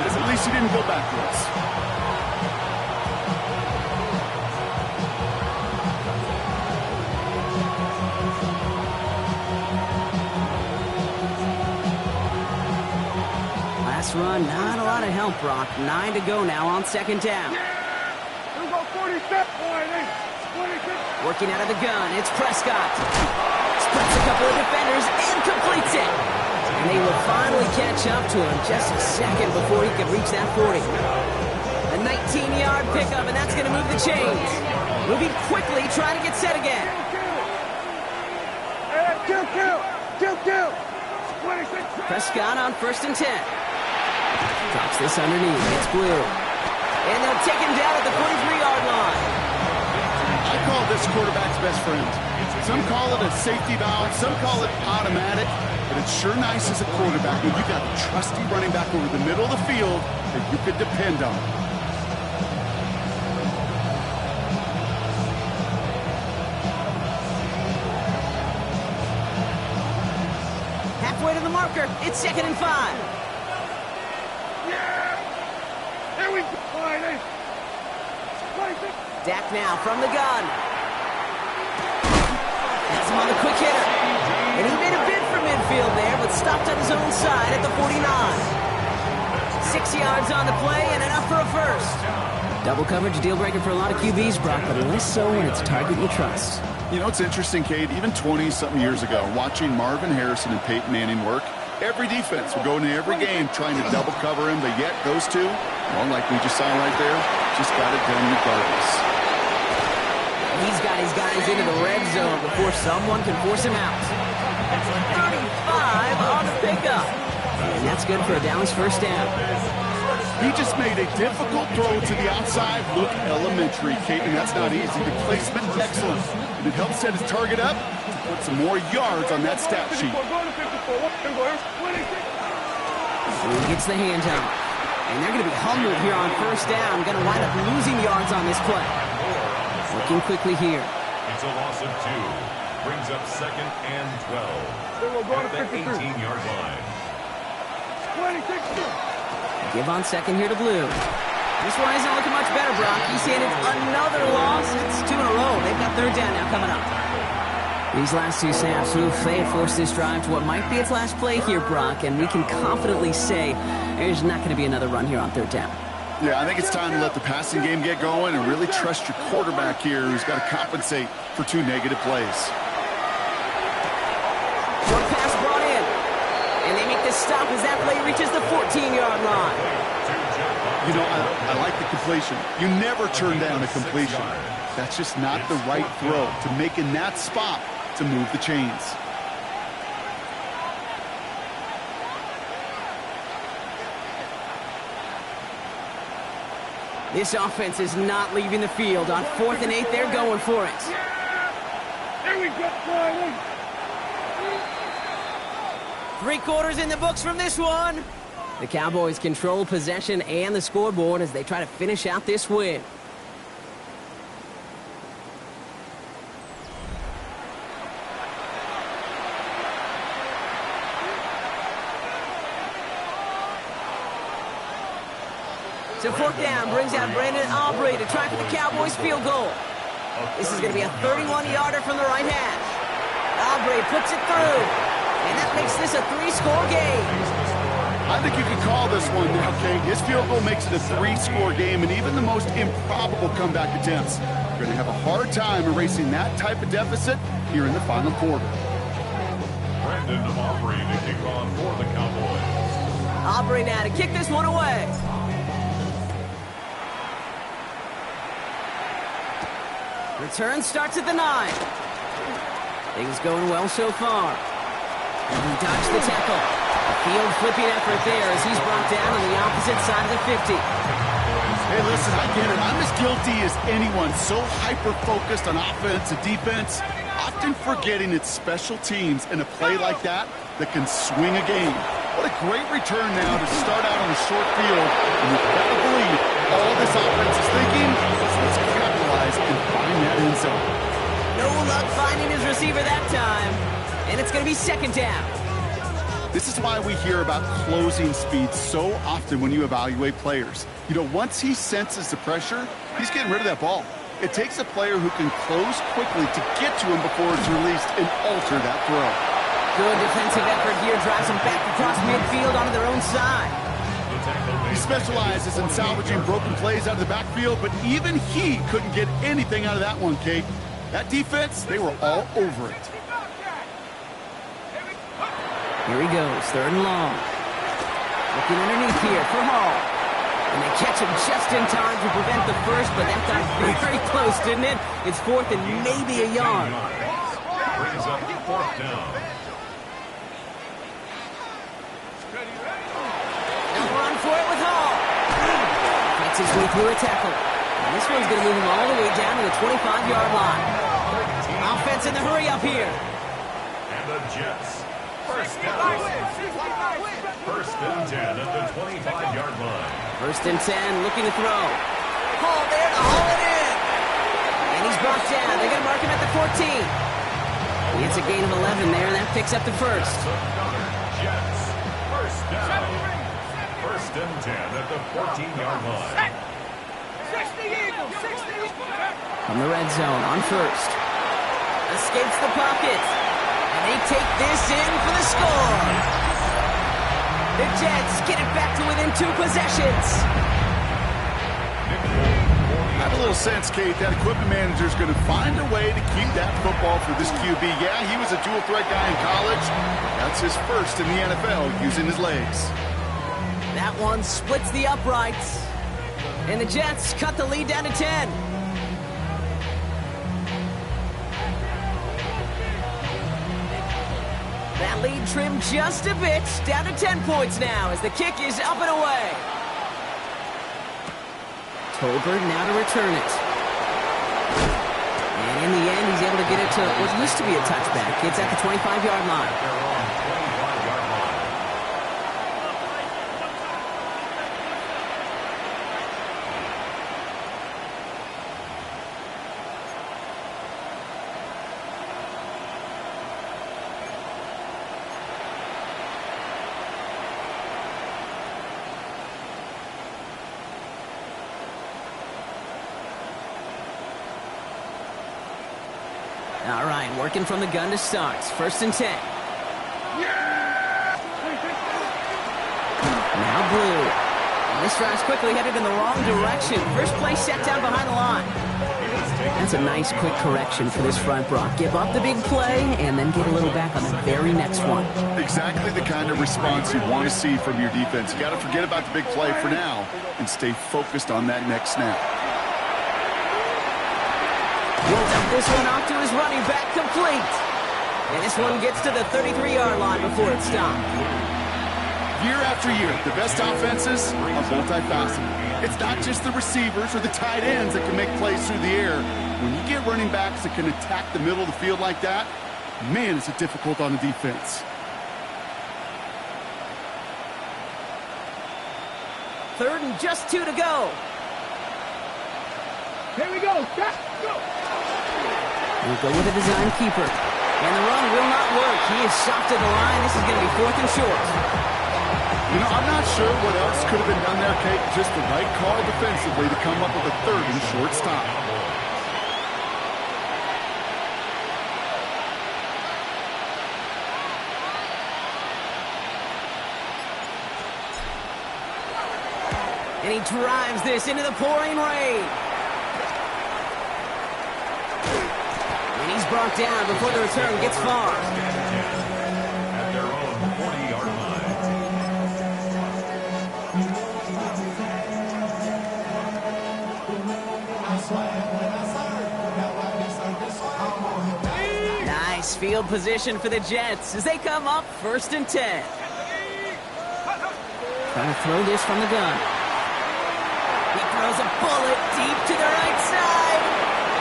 Speaker 4: is at least he didn't go backwards.
Speaker 1: Last run, not a lot of help, Brock. 9 to go now on 2nd down.
Speaker 2: Here we go, 46. 46.
Speaker 1: Working out of the gun, it's Prescott. Splits a couple of defenders and completes it. And they will finally catch up to him just a second before he can reach that 40. A 19-yard pickup, and that's going to move the chains. Moving quickly, trying to get set again.
Speaker 2: Kill. 26.
Speaker 1: Prescott on 1st and 10. Drops this underneath, it's Blue. And they'll take him down at the 43-yard line.
Speaker 4: I call this quarterback's best friend. Some call it a safety valve, some call it automatic, but it's sure nice as a quarterback when you got a trusty running back over the middle of the field that you could depend on.
Speaker 1: Halfway to the marker, it's 2nd and 5.
Speaker 2: Yeah. Here we go. 26.
Speaker 1: Dak now from the gun. Has him on the quick hitter. And he made a bid for midfield there, but stopped on his own side at the 49. 6 yards on the play and enough for a first. Double coverage, deal breaker for a lot of QBs, Brock, but less so when it's a target you trust.
Speaker 4: You know, it's interesting, Cade, even 20-something years ago, watching Marvin Harrison and Peyton Manning work, every defense would go into every game trying to double cover him, but yet those two, well, like we just saw right there, just got it done regardless.
Speaker 1: He's got his guys into the red zone before someone can force him out. 35 on the pickup. And that's good for a Dallas first down.
Speaker 4: He just made a difficult throw to the outside look elementary, Kate, and that's not easy. The placement, excellent. And it helps set his target up to put some more yards on that stat sheet.
Speaker 1: And he gets the handout. And they're going to be humbled here on first down. Going to wind up losing yards on this play. Working quickly here.
Speaker 3: It's a loss of 2. Brings up 2nd and 12. At the 18-yard line.
Speaker 2: 26.
Speaker 1: Give on second here to Blue. This one isn't looking much better, Brock. He's handed another loss. It's 2 in a row. They've got third down now coming up. These last two snaps, they have forced this drive to what might be its last play here, Brock, and we can confidently say there's not going to be another run here on third down.
Speaker 4: Yeah, I think it's time to let the passing game get going and really trust your quarterback here who's got to compensate for 2 negative plays.
Speaker 1: Short pass brought in. And they make this stop as that play reaches the 14-yard line.
Speaker 4: You know, I like the completion. You never turn down a completion. That's just not the right throw to make in that spot to move the chains.
Speaker 1: This offense is not leaving the field. On 4th and 8, they're going for it.
Speaker 2: Here we go, Friday.
Speaker 1: 3 quarters in the books from this one. The Cowboys control possession and the scoreboard as they try to finish out this win. So 4th down brings out Brandon Aubrey to try for the Cowboys field goal. This is going to be a 31-yarder from the right hash. Aubrey puts it through, and that makes this a 3-score game.
Speaker 4: I think you could call this one now, Kate. His field goal makes it a 3-score game, and even the most improbable comeback attempts are going to have a hard time erasing that type of deficit here in the final quarter.
Speaker 3: Brandon Aubrey to kick off for the Cowboys.
Speaker 1: Aubrey now to kick this one away. Return starts at the 9. Things going well so far. And he dodged the tackle. A field flipping effort there as he's brought down on the opposite side of the 50.
Speaker 4: Hey, listen, I get it. I'm as guilty as anyone. So hyper-focused on offense and defense, often forgetting it's special teams in a play like that can swing a game. What a great return now to start out on a short field. And you've got to believe all this offense is thinking is let's capitalize and find that end zone.
Speaker 1: No luck finding his receiver that time. And it's going to be 2nd down.
Speaker 4: This is why we hear about closing speed so often when you evaluate players. You know, once he senses the pressure, he's getting rid of that ball. It takes a player who can close quickly to get to him before it's released and alter that throw.
Speaker 1: Good defensive effort here drives them back across midfield onto their own side.
Speaker 4: He specializes in salvaging broken plays out of the backfield, but even he couldn't get anything out of that one, Kate. That defense, they were all over it.
Speaker 1: Here he goes, 3rd and long. Looking underneath here for Hall. And they catch him just in time to prevent the first, but that got very close, didn't it? It's 4th and maybe a yard.
Speaker 3: Brings up 4th down.
Speaker 1: They'll run for it with Hall. Gets his way through a tackle. And this one's going to move him all the way down to the 25-yard line. Offense in the hurry up here.
Speaker 3: And the Jets. 1st down. 1st and 10 at the 25-yard line.
Speaker 1: 1st and 10, looking to throw. Hall there to haul it in. And he's brought down. They're going to mark him at the 14. He gets a gain of 11 there, and that picks up the first.
Speaker 3: Jets. 1st down. 1st and 10 at the 14-yard line.
Speaker 2: 60 Eagles, 60 Eagles.
Speaker 1: From the red zone on 1st. Escapes the pocket. And they take this in for the score. The Jets get it back to within 2 possessions.
Speaker 4: I have a little sense, Kate, that equipment manager is going to find a way to keep that football for this QB. Yeah, he was a dual-threat guy in college. That's his first in the NFL, using his legs.
Speaker 1: That one splits the uprights. And the Jets cut the lead down to 10. That lead trimmed just a bit, down to 10 points now as the kick is up and away. Tolbert now to return it. And in the end, he's able to get it to what used to be a touchback. It's at the 25-yard line. All right, working from the gun to start. 1st and 10. Now Blue. And this drive's quickly headed in the wrong direction. First play set down behind the line. That's a nice quick correction for this front, Brock. Give up the big play and then get a little back on the very next one.
Speaker 4: Exactly the kind of response you want to see from your defense. You got to forget about the big play for now and stay focused on that next snap.
Speaker 1: Rolls up this one off to his running back, complete. And this one gets to the 33-yard line before it's stopped.
Speaker 4: Year after year, the best offenses are multifaceted. It's not just the receivers or the tight ends that can make plays through the air. When you get running backs that can attack the middle of the field like that, man, is it difficult on the defense.
Speaker 1: Third and just 2 to go.
Speaker 2: Here we go. Go.
Speaker 1: We'll go with a design keeper. And the run will not work. He is shot to the line. This is going to be 4th and short.
Speaker 4: You know, I'm not sure what else could have been done there, Kate. Just the right call defensively to come up with a 3rd and short stop.
Speaker 1: And he drives this into the pouring rain. And he's brought down before the return gets far.
Speaker 3: At their own 40-yard line.
Speaker 1: Nice field position for the Jets as they come up 1st and 10. Trying to throw this from the gun. He throws a bullet deep to the right side.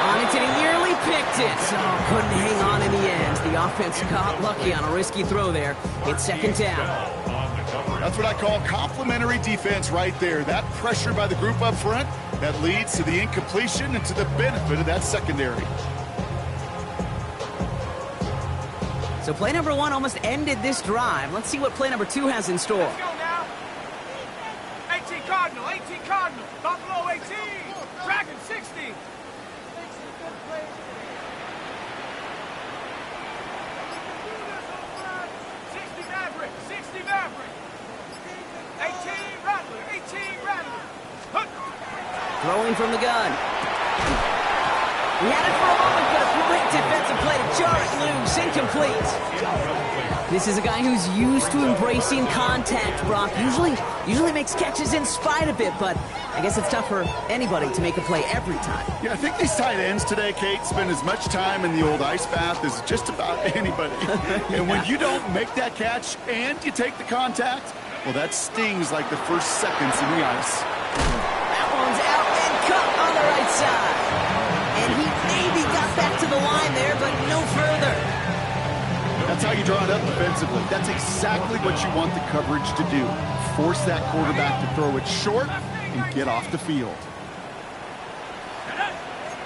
Speaker 1: On it, and he nearly picked it. Oh, couldn't hang on in the end. The offense got lucky on a risky throw there. It's 2nd down.
Speaker 4: That's what I call complimentary defense right there. That pressure by the group up front, that leads to the incompletion and to the benefit of that secondary.
Speaker 1: So play number 1 almost ended this drive. Let's see what play number 2 has in store.
Speaker 2: Let's go now. 18 Cardinal. Buffalo 18. Dragon 60. 60 Maverick. 18 Rattler.
Speaker 1: Throwing from the gun. He had it for a moment, but a great defensive play to jar it loose. Incomplete. This is a guy who's used to embracing contact, Brock. Usually makes catches in spite of it, but I guess it's tough for anybody to make a play every time.
Speaker 4: Yeah, I think these tight ends today, Kate, spend as much time in the old ice bath as just about anybody. And when you don't make that catch and you take the contact, well, that stings like the first seconds in the ice.
Speaker 1: That one's out and cut on the right side. And he maybe got back to the line there, but no further.
Speaker 4: That's how you draw it up defensively. That's exactly what you want the coverage to do. Force that quarterback to throw it short and get off the field.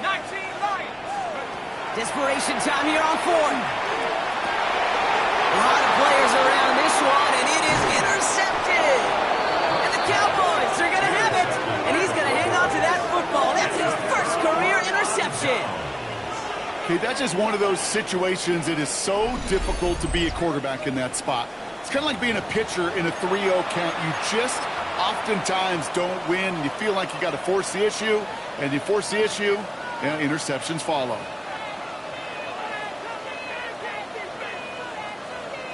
Speaker 2: 19 Lions.
Speaker 1: Desperation time here on 4th. A lot of players around this one, and it is intercepted. And the Cowboys are going to have it. And he's going to hang on to that football. That's his first career interception.
Speaker 4: Okay, that's just one of those situations. It is so difficult to be a quarterback in that spot. It's kind of like being a pitcher in a 3-0 count. You just oftentimes don't win. You feel like you got to force the issue, and you force the issue, and interceptions follow.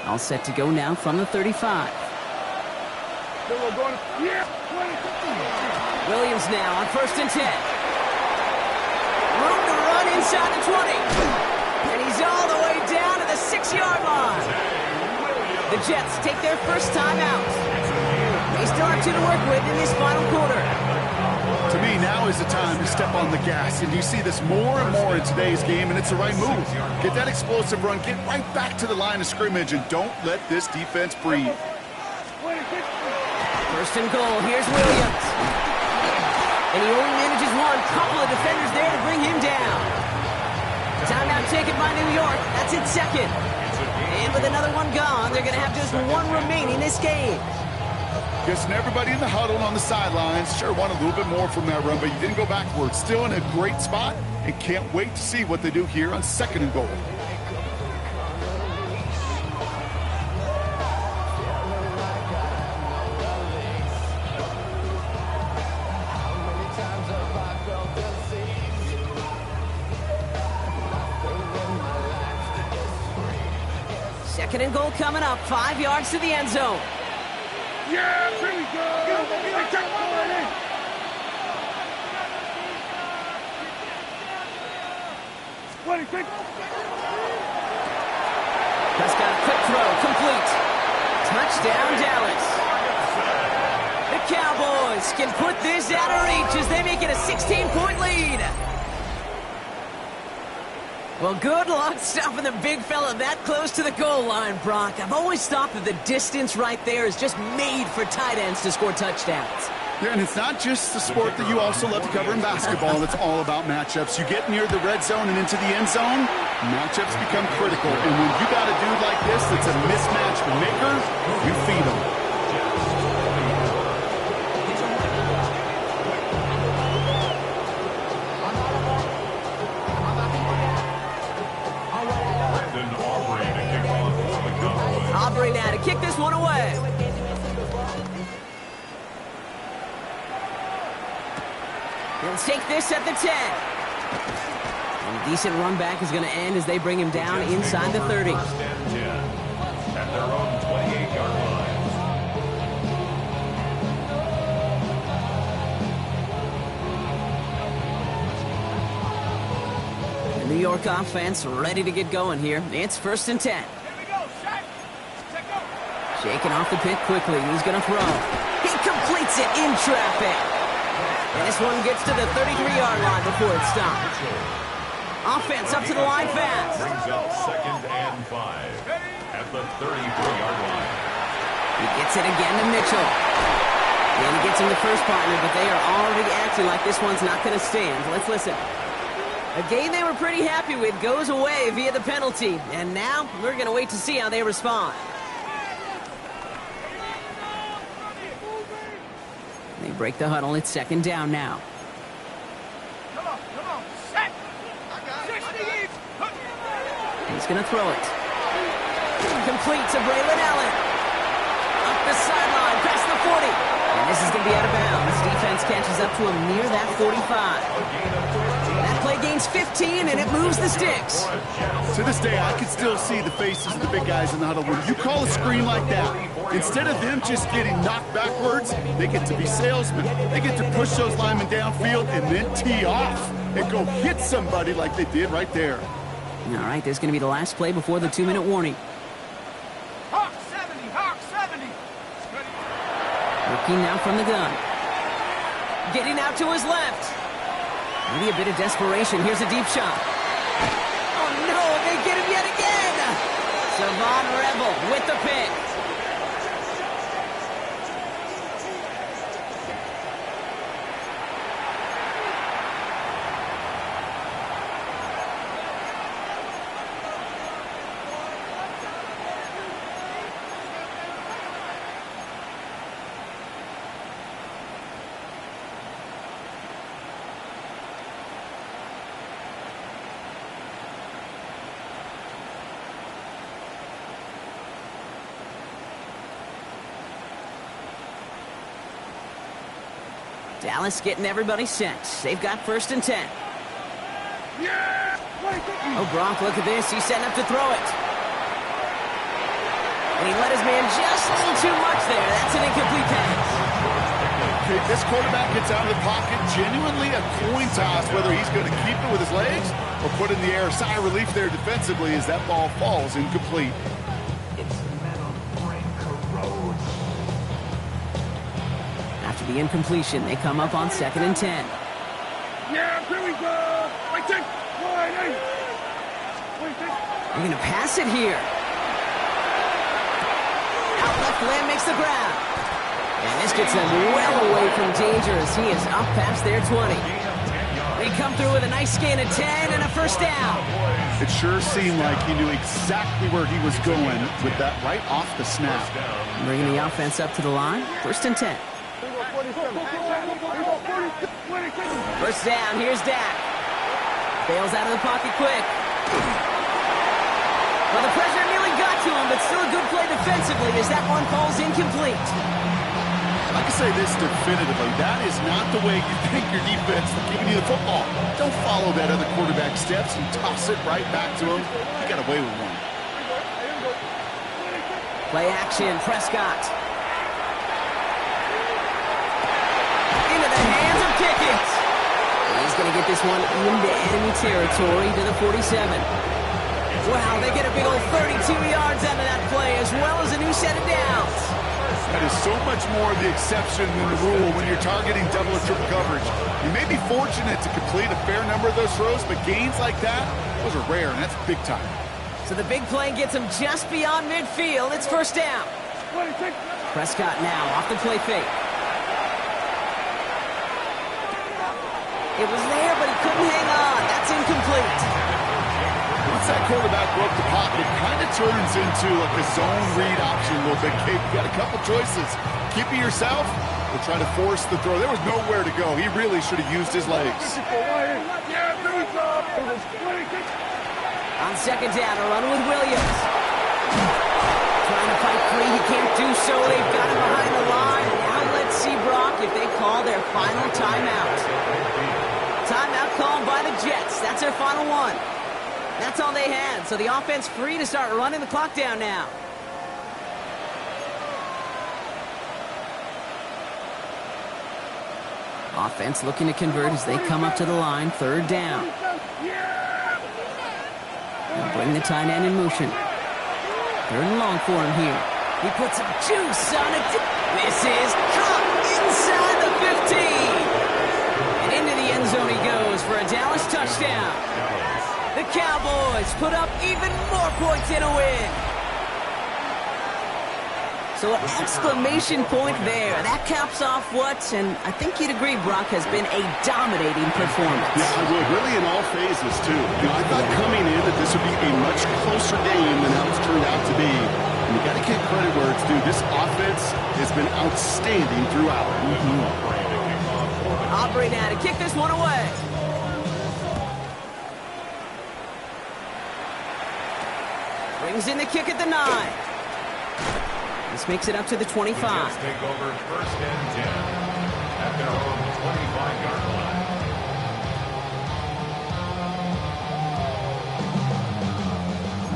Speaker 1: All set to go now from the 35. Williams now on 1st and 10. Room to run inside the 20. And he's all the way down to the 6-yard line. The Jets take their first time out. They still have 2 to work with in this final quarter.
Speaker 4: To me, now is the time to step on the gas, and you see this more and more in today's game, and it's the right move. Get that explosive run, get right back to the line of scrimmage, and don't let this defense breathe.
Speaker 1: 1st and goal, here's Williams. And he only manages one. Couple of defenders there to bring him down. Timeout taken by New York. That's its 2nd. And with another one gone, they're going to have just 1 remaining this game.
Speaker 4: Guessing everybody in the huddle on the sidelines sure want a little bit more from that run, but you didn't go backwards. Still in a great spot, and can't wait to see what they do here on 2nd and goal.
Speaker 1: Second and goal coming up. 5 yards to the end zone.
Speaker 2: Yeah, here we go. Hey, check one in.
Speaker 1: Prescott, quick throw, complete. Touchdown, Dallas. The Cowboys can put this out of reach as they make it a 16-point lead. Well, good luck stopping the big fella that close to the goal line, Brock. I've always thought that the distance right there is just made for tight ends to score touchdowns.
Speaker 4: Yeah, and it's not just the sport that you also love to cover in basketball. It's all about matchups. You get near the red zone and into the end zone, matchups become critical. And when you got a dude like this that's a mismatch maker, you feed him.
Speaker 1: Aubrey now to kick this one away. He'll take this at the 10. And a decent run back is going to end as they bring him down inside the 30.
Speaker 3: First and 10 at their own 28-yard line.
Speaker 1: The New York offense ready to get going here. It's first and 10.
Speaker 2: Here we go, Shaq. Check go.
Speaker 1: Shaking off the pick quickly. He's going to throw. He completes it in traffic. And this one gets to the 33-yard line before it stops. Offense up to the line fast.
Speaker 3: Brings up second and 5 at the 33-yard line.
Speaker 1: He gets it again to Mitchell. And he gets him the first partner, but they are already acting like this one's not going to stand. Let's listen. A game they were pretty happy with goes away via the penalty. And now we're going to wait to see how they respond. They break the huddle. It's second down now.
Speaker 2: Come on, set. 60 each.
Speaker 1: He's going to throw it. Complete to Braylon Allen. Up the sideline, past the 40. And this is going to be out of bounds. Defense catches up to him near that 45. That play gains 15, and it moves the sticks.
Speaker 4: To this day, I can still see the faces of the big guys in the huddle. When you call a screen like that, instead of them just getting knocked backwards, they get to be salesmen. They get to push those linemen downfield and then tee off and go hit somebody like they did right there.
Speaker 1: All right, this is going to be the last play before the 2-minute warning.
Speaker 2: Hawk 70, Hawk 70.
Speaker 1: Looking now from the gun. Getting out to his left. Maybe a bit of desperation. Here's a deep shot. Oh, no, they get him yet again. Savon Rebel with the pick. Dallas getting everybody set. They've got first and 10. Oh, Brock, look at this. He's setting up to throw it. And he let his man just a little too much there. That's an incomplete pass.
Speaker 4: Okay, this quarterback gets out of the pocket. Genuinely a coin toss whether he's going to keep it with his legs or put it in the air. Sigh of relief there defensively as that ball falls incomplete.
Speaker 1: After the incompletion, they come up on second and 10.
Speaker 2: Yeah, here we go. Waiting.
Speaker 1: They're going to pass it here. Out left, Lamb makes the grab. And this gets them well away from danger as he is up past their 20. They come through with a nice gain of 10 and a first down.
Speaker 4: It sure seemed like he knew exactly where he was going with that right off the snap.
Speaker 1: Bringing the offense up to the line. First and 10. First down, here's Dak. Bails out of the pocket quick. Well, the pressure nearly got to him, but still a good play defensively as that one falls incomplete.
Speaker 4: I can say this definitively. That is not the way you think your defense is giving you the football. Don't follow that other quarterback steps and toss it right back to him. You got away with one.
Speaker 1: Play action, Prescott. Into the hands of Pickett. He's going to get this one into enemy territory to the 47. Wow, they get a big old 32 yards out of that play as well as a new set of downs.
Speaker 4: That is so much more the exception than the rule when you're targeting double or triple coverage. You may be fortunate to complete a fair number of those throws, but gains like that, those are rare, and that's big time.
Speaker 1: So the big play gets him just beyond midfield. It's first down. Prescott now off the play fake. It was there, but he couldn't hang on. That's incomplete.
Speaker 4: Once that quarterback broke the pocket, it kind of turns into like a zone read option a little bit. Kate, you got a couple choices. Keep it yourself or try to force the throw. There was nowhere to go. He really should have used his legs.
Speaker 1: On second down, a run with Williams. Trying to fight free. He can't do so. They've got him behind the line. Now let's see, Brock, if they call their final timeout. Timeout called by the Jets. That's their final one. That's all they had, so the offense free to start running the clock down now. Offense looking to convert as they come up to the line, third down. They'll bring the tight end in motion. Third and long for him here. He puts some juice on it. Misses. Caught inside the 15. And into the end zone he goes for a Dallas touchdown. The Cowboys put up even more points in a win. So an exclamation point there. That caps off what, and I think you'd agree, Brock, has been a dominating performance.
Speaker 4: Yeah, I would. Really in all phases, too. You know, I thought coming in that this would be a much closer game than how it's turned out to be. And you got to give credit where it's due. This offense has been outstanding throughout.
Speaker 1: Aubrey now to kick this one away. Brings in the kick at the 9. This makes it up to the 25.
Speaker 3: The Jets take over first and 10 at their own 25-yard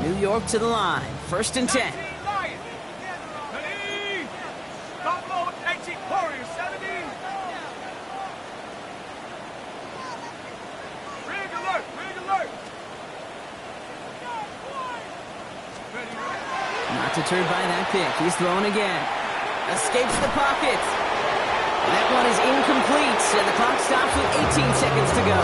Speaker 3: line.
Speaker 1: New York to the line. First and 10.
Speaker 2: Buffalo 18, Warriors 17. Rig alert, rig alert.
Speaker 1: Not deterred by that pick. He's throwing again. Escapes the pocket. And that one is incomplete. And the clock stops with 18 seconds to go.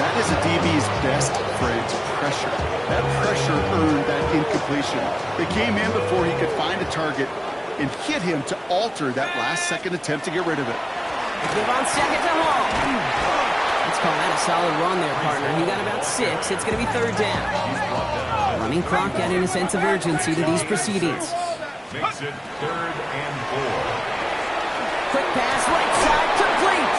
Speaker 4: That is a DB's best phrase, pressure. That pressure earned that incompletion. They came in before he could find a target and hit him to alter that last-second attempt to get rid of it.
Speaker 1: Give on second to Hall. Let's call that a solid run there, partner. You got about 6. It's going to be third down. Running clock adding a sense of urgency to these proceedings.
Speaker 3: Makes it third and 4.
Speaker 1: Quick pass, right side, complete.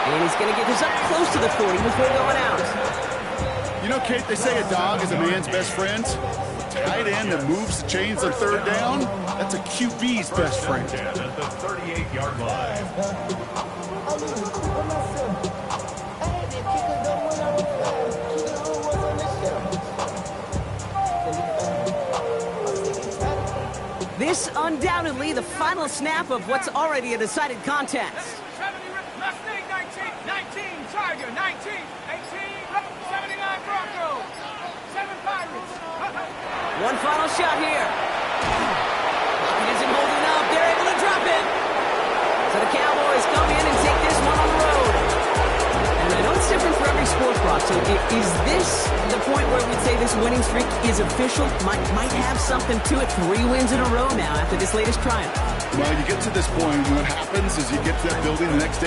Speaker 1: And he's going to get this up close to the 40 before going out.
Speaker 4: You know, Kate, they say a dog is a man's best friend. Tight end that moves the chains on third down, that's a QB's best friend.
Speaker 3: 10 at the 38-yard line.
Speaker 1: This undoubtedly the final snap of what's already a decided contest.
Speaker 2: 70 Mustang 19, Tiger 19, 18, 79 Broncos, 7 Pirates.
Speaker 1: One final shot here. Pocket isn't holding up. They're able to drop it. So the Cowboys come in and take this one on the road. And I know it's different for every sport, Brock. So is this the point where we'd say this winning streak is official? Might have something to it. 3 wins in a row now after this latest triumph.
Speaker 4: Well, you get to this point, and what happens is you get to that building the next day.